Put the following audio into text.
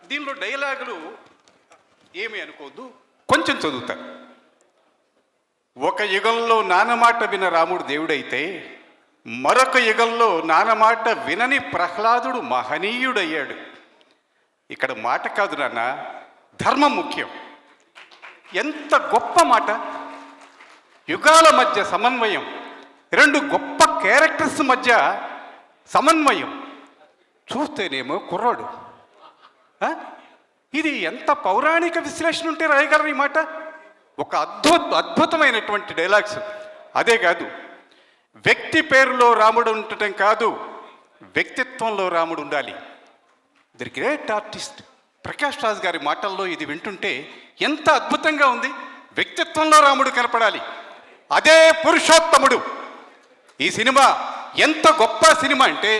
దీనిలో డైలాగులు ఏమి అనుకోవద్దు, కొంచెం చదువుతాను. ఒక యుగంలో నానమాట విన రాముడు దేవుడైతే మరొక యుగంలో నానమాట వినని ప్రహ్లాదుడు మహనీయుడయ్యాడు. ఇక్కడ మాట కాదు నాన్న, ధర్మం ముఖ్యం. ఎంత గొప్ప మాట! యుగాల మధ్య సమన్వయం, రెండు గొప్ప క్యారెక్టర్స్ మధ్య సమన్వయం. చూస్తేనేమో కుర్రాడు. ఇది ఎంత పౌరాణిక విశ్లేషణ ఉంటే రాయగలరు ఈ మాట. ఒక అద్భుతమైనటువంటి డైలాగ్స్. అదే కాదు, వ్యక్తి పేరులో రాముడు ఉండటం కాదు, వ్యక్తిత్వంలో రాముడు ఉండాలి. The great artist Prakash Raj గారి మాటల్లో ఇది వింటుంటే ఎంత అద్భుతంగా ఉంది. వ్యక్తిత్వంలో రాముడు కనపడాలి, అదే పురుషోత్తముడు. ఈ సినిమా ఎంత గొప్ప సినిమా అంటే